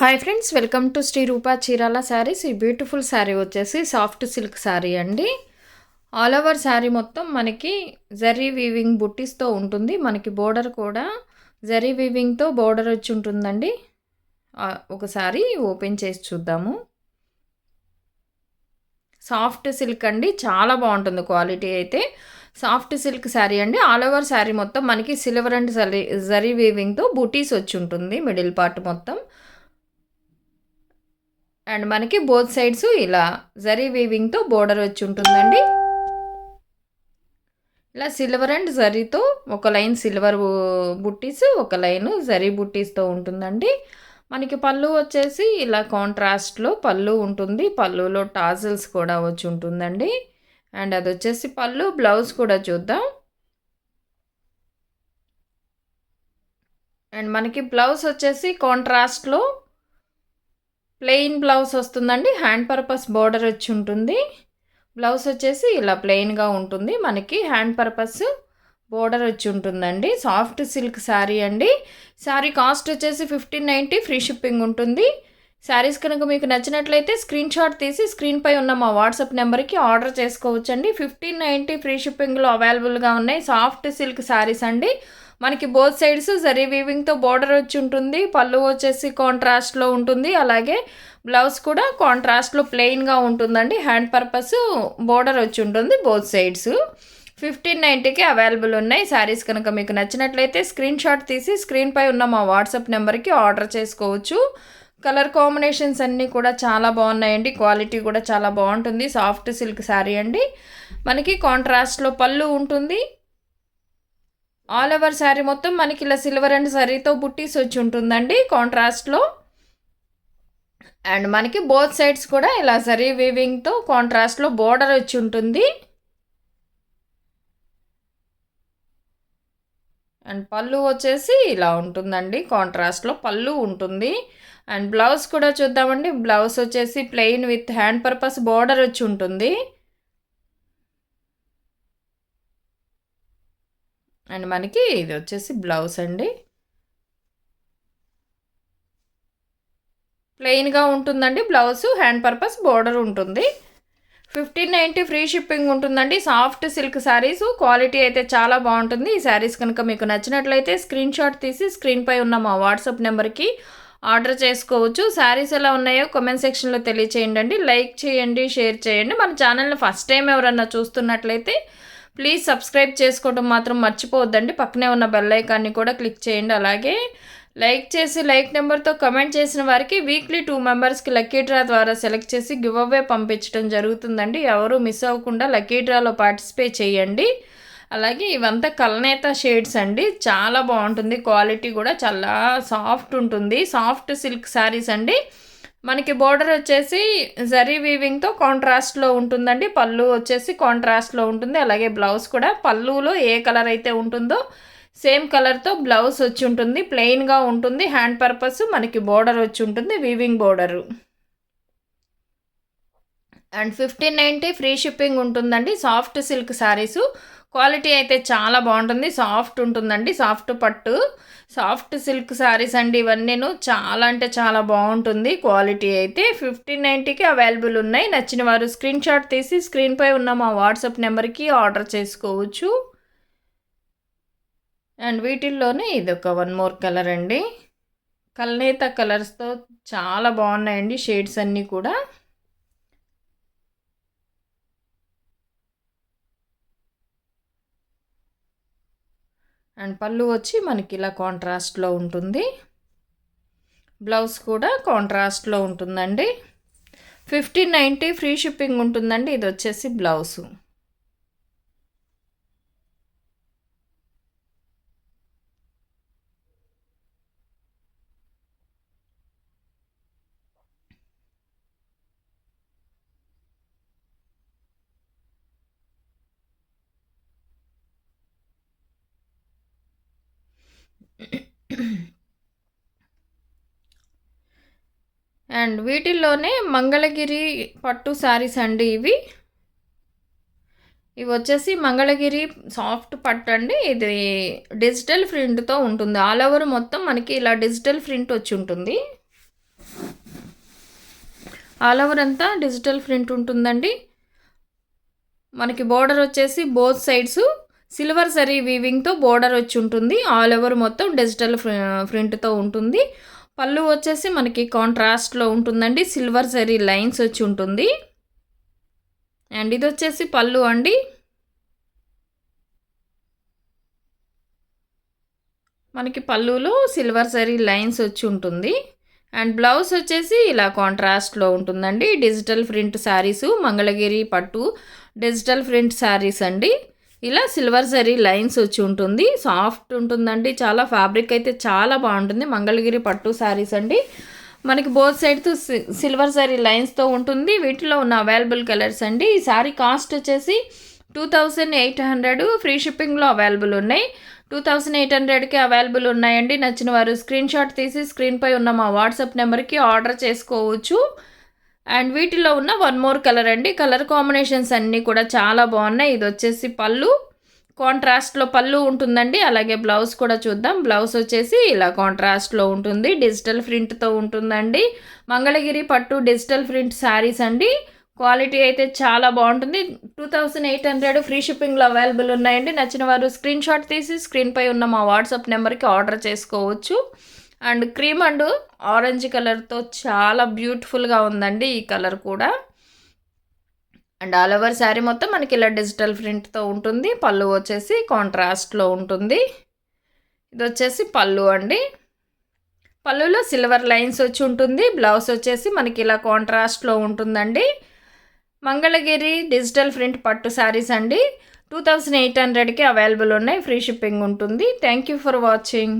Hi friends, welcome to Shri Rupa Chirala saris. ఈ beautiful sari వచ్చేసి soft silk sari అండి. ఆల్ ఓవర్ శారీ మొత్తం మనకి జరీ వీవింగ్ బుట్టీస్తో ఉంటుంది. మనకి బోర్డర్ కూడా జరీ వీవింగ్తో బోర్డర్ వచ్చి ఉంటుందండి. ఒకసారి ఓపెన్ చేసి చూద్దాము. సాఫ్ట్ సిల్క్ అండి, చాలా బాగుంటుంది క్వాలిటీ అయితే. సాఫ్ట్ సిల్క్ శారీ అండి. ఆల్ ఓవర్ శారీ మొత్తం మనకి సిల్వర్ అండ్ జరీ వీవింగ్తో బుటీస్ వచ్చి ఉంటుంది మిడిల్ పార్ట్ మొత్తం. అండ్ మనకి బోత్ సైడ్స్ ఇలా జరీ వీవింగ్తో బోర్డర్ వచ్చి ఉంటుందండి. ఇలా సిల్వర్ అండ్ జరీతో ఒక లైన్ సిల్వర్ బుట్టీస్, ఒక లైన్ జరీ బుట్టీస్తో ఉంటుందండి. మనకి పళ్ళు వచ్చేసి ఇలా కాంట్రాస్ట్లో పళ్ళు ఉంటుంది. పళ్ళులో టాజిల్స్ కూడా వచ్చి ఉంటుందండి. అండ్ అది వచ్చేసి పళ్ళు. బ్లౌజ్ కూడా చూద్దాం. అండ్ మనకి బ్లౌజ్ వచ్చేసి కాంట్రాస్ట్లో ప్లెయిన్ బ్లౌజ్ వస్తుందండి. హ్యాండ్ పర్పస్ బోర్డర్ వచ్చి ఉంటుంది. బ్లౌజ్ వచ్చేసి ఇలా ప్లెయిన్గా ఉంటుంది. మనకి హ్యాండ్ పర్పస్ బోర్డర్ వచ్చి ఉంటుందండి. సాఫ్ట్ సిల్క్ శారీ అండి. శారీ కాస్ట్ వచ్చేసి 1590, ఫ్రీ షిప్పింగ్ ఉంటుంది. శారీస్ కనుక మీకు నచ్చినట్లయితే స్క్రీన్ షాట్ తీసి స్క్రీన్పై ఉన్న మా వాట్సాప్ నెంబర్కి ఆర్డర్ చేసుకోవచ్చండి. 1590 ఫ్రీ షిప్పింగ్లో అవైలబుల్గా ఉన్నాయి. సాఫ్ట్ సిల్క్ శారీస్ అండి. మనకి బోత్ సైడ్స్ జరీ వీవింగ్తో బోర్డర్ వచ్చి ఉంటుంది. పళ్ళు వచ్చేసి కాంట్రాస్ట్లో ఉంటుంది. అలాగే బ్లౌజ్ కూడా కాంట్రాస్ట్లో ప్లెయిన్గా ఉంటుందండి. హ్యాండ్ పర్పస్ బోర్డర్ వచ్చి ఉంటుంది బోత్ సైడ్స్. 1590కి అవైలబుల్ ఉన్నాయి. శారీస్ కనుక మీకు నచ్చినట్లయితే స్క్రీన్ షాట్ తీసి స్క్రీన్పై ఉన్న మా వాట్సాప్ నెంబర్కి ఆర్డర్ చేసుకోవచ్చు. కలర్ కాంబినేషన్స్ అన్నీ కూడా చాలా బాగున్నాయండి. క్వాలిటీ కూడా చాలా బాగుంటుంది. సాఫ్ట్ సిల్క్ శారీ అండి. మనకి కాంట్రాస్ట్లో పళ్ళు ఉంటుంది. ఆల్ ఓవర్ శారీ మొత్తం మనకి ఇలా సిల్వర్ అండ్ జరీతో బుట్టీస్ వచ్చి ఉంటుందండి కాంట్రాస్ట్లో. అండ్ మనకి బోత్ సైడ్స్ కూడా ఇలా జరీ వీవింగ్తో కాంట్రాస్ట్లో బోర్డర్ వచ్చి ఉంటుంది. అండ్ పళ్ళు వచ్చేసి ఇలా ఉంటుందండి. కాంట్రాస్ట్లో పళ్ళు ఉంటుంది. అండ్ బ్లౌజ్ కూడా చూద్దామండి. బ్లౌజ్ వచ్చేసి plain with hand purpose border వచ్చి ఉంటుంది. అండ్ మనకి ఇది వచ్చేసి బ్లౌజ్ అండి. ప్లెయిన్గా ఉంటుందండి బ్లౌజ్. హ్యాండ్ పర్పస్ బోర్డర్ ఉంటుంది. 1590 ఫ్రీ షిప్పింగ్ ఉంటుందండి. Soft silk saris. క్వాలిటీ అయితే చాలా బాగుంటుంది. ఈ శారీస్ కనుక మీకు నచ్చినట్లయితే స్క్రీన్ షాట్ తీసి స్క్రీన్పై ఉన్న మా వాట్సాప్ నెంబర్కి ఆర్డర్ చేసుకోవచ్చు. శారీస్ ఎలా ఉన్నాయో కామెంట్ సెక్షన్లో తెలియచేయండి. లైక్ చేయండి, షేర్ చేయండి. మన ఛానల్ని ఫస్ట్ టైం ఎవరన్నా చూస్తున్నట్లయితే ప్లీజ్ సబ్స్క్రైబ్ చేసుకోవడం మాత్రం మర్చిపోవద్దండి. పక్కనే ఉన్న బెల్ ఐకాన్ని కూడా క్లిక్ చేయండి. అలాగే లైక్ చేసి లైక్ నెంబర్తో కమెంట్ చేసిన వారికి వీక్లీ 2 మెంబర్స్కి లక్కీ డ్రా ద్వారా సెలెక్ట్ చేసి గివ్ అవే పంపించడం జరుగుతుందండి. ఎవరు మిస్ అవ్వకుండా లక్కీ డ్రాలో పార్టిసిపేట్ చేయండి. అలాగే ఇవంతా కల్నేత షేడ్స్ అండి. చాలా బాగుంటుంది. క్వాలిటీ కూడా చాలా సాఫ్ట్ ఉంటుంది. సాఫ్ట్ సిల్క్ శారీస్ అండి. మనకి బోర్డర్ వచ్చేసి జరీ వీవింగ్తో కాంట్రాస్ట్లో ఉంటుందండి. పళ్ళు వచ్చేసి కాంట్రాస్ట్లో ఉంటుంది. అలాగే బ్లౌజ్ కూడా పళ్ళులో ఏ కలర్ అయితే ఉంటుందో సేమ్ కలర్తో బ్లౌజ్ వచ్చి ఉంటుంది. ప్లెయిన్గా ఉంటుంది. హ్యాండ్ పర్పస్ మనకి బోర్డర్ వచ్చి ఉంటుంది, weaving border. And 1590 free shipping ఉంటుందండి. Soft silk saris. క్వాలిటీ అయితే చాలా బాగుంటుంది. సాఫ్ట్ ఉంటుందండి. సాఫ్ట్ పట్టు సాఫ్ట్ సిల్క్ శారీస్ అండి. ఇవన్నీను చాలా అంటే చాలా బాగుంటుంది. క్వాలిటీ అయితే 1590కి అవైలబుల్ ఉన్నాయి. నచ్చిన వారు స్క్రీన్ షాట్ తీసి స్క్రీన్పై ఉన్న మా వాట్సాప్ నెంబర్కి ఆర్డర్ చేసుకోవచ్చు. అండ్ వీటిల్లోనే ఇదొక 1 మోర్ కలర్ అండి. కల్నేత కలర్స్తో చాలా బాగున్నాయండి షేడ్స్ అన్నీ కూడా. అండ్ పళ్ళు వచ్చి మనకి ఇలా కాంట్రాస్ట్లో ఉంటుంది. బ్లౌజ్ కూడా కాంట్రాస్ట్లో ఉంటుందండి. 1590 ఫ్రీ షిప్పింగ్ ఉంటుందండి. ఇది వచ్చేసి బ్లౌజు. అండ్ వీటిల్లోనే మంగళగిరి పట్టు శారీస్ అండి ఇవి. ఇవి వచ్చేసి మంగళగిరి సాఫ్ట్ పట్టు అండి. ఇది డిజిటల్ ప్రింట్తో ఉంటుంది. ఆల్ ఓవర్ మొత్తం మనకి ఇలా డిజిటల్ ప్రింట్ వచ్చి ఉంటుంది. ఆల్ ఓవర్ అంతా డిజిటల్ ప్రింట్ ఉంటుందండి. మనకి బోర్డర్ వచ్చేసి బోత్ సైడ్స్ సిల్వర్ జరీ వీవింగ్తో బోర్డర్ వచ్చి ఉంటుంది. ఆల్ ఓవర్ మొత్తం డిజిటల్ ప్రింట్తో ఉంటుంది. పళ్ళు వచ్చేసి మనకి కాంట్రాస్ట్లో ఉంటుందండి. సిల్వర్ జరీ లైన్స్ వచ్చి ఉంటుంది. అండ్ ఇది వచ్చేసి పళ్ళు అండి. మనకి పళ్ళులో సిల్వర్ జరీ లైన్స్ వచ్చి ఉంటుంది. అండ్ బ్లౌజ్ వచ్చేసి ఇలా కాంట్రాస్ట్లో ఉంటుందండి. డిజిటల్ ప్రింట్ శారీసు, మంగళగిరి పట్టు డిజిటల్ ప్రింట్ శారీస్ అండి. ఇలా సిల్వర్ జరీ లైన్స్ వచ్చి ఉంటుంది. సాఫ్ట్ ఉంటుందండి, చాలా ఫ్యాబ్రిక్ అయితే చాలా బాగుంటుంది. మంగళగిరి పట్టు శారీస్ అండి. మనకి బోత్ సైడ్తో సిల్వర్ జరీ లైన్స్తో ఉంటుంది. వీటిలో ఉన్న అవైలబుల్ కలర్స్ అండి. ఈ శారీ కాస్ట్ వచ్చేసి 2800, ఫ్రీ షిప్పింగ్లో అవైలబుల్ ఉన్నాయి. 2800కి అవైలబుల్ ఉన్నాయండి. నచ్చిన వారు స్క్రీన్ షాట్ తీసి స్క్రీన్పై ఉన్న మా వాట్సాప్ నెంబర్కి ఆర్డర్ చేసుకోవచ్చు. అండ్ వీటిలో ఉన్న వన్ మోర్ కలర్ అండి. కలర్ కాంబినేషన్స్ అన్నీ కూడా చాలా బాగున్నాయి. ఇది వచ్చేసి పళ్ళు, కాంట్రాస్ట్లో పళ్ళు ఉంటుందండి. అలాగే బ్లౌజ్ కూడా చూద్దాం. బ్లౌజ్ వచ్చేసి ఇలా కాంట్రాస్ట్లో ఉంటుంది. డిజిటల్ ప్రింట్తో ఉంటుందండి. మంగళగిరి పట్టు డిజిటల్ ప్రింట్ శారీస్ అండి. క్వాలిటీ అయితే చాలా బాగుంటుంది. 2800 ఫ్రీ షిప్పింగ్లో అవైలబుల్ ఉన్నాయండి. నచ్చిన వారు స్క్రీన్ షాట్ తీసి స్క్రీన్పై ఉన్న మా వాట్సాప్ నెంబర్కి ఆర్డర్ చేసుకోవచ్చు. అండ్ క్రీమ్ అండ్ ఆరెంజ్ కలర్తో చాలా బ్యూటిఫుల్గా ఉందండి ఈ కలర్ కూడా. అండ్ ఆల్ ఓవర్ శారీ మొత్తం మనకి ఇలా డిజిటల్ ప్రింట్తో ఉంటుంది. పళ్ళు వచ్చేసి కాంట్రాస్ట్లో ఉంటుంది. ఇది వచ్చేసి పళ్ళు అండి. పళ్ళులో సిల్వర్ లైన్స్ వచ్చి ఉంటుంది. బ్లౌజ్ వచ్చేసి మనకి ఇలా కాంట్రాస్ట్లో ఉంటుందండి. మంగళగిరి డిజిటల్ ప్రింట్ పట్టు శారీస్ అండి. 2800కి అవైలబుల్ ఉన్నాయి. ఫ్రీ షిప్పింగ్ ఉంటుంది. Thank you for watching.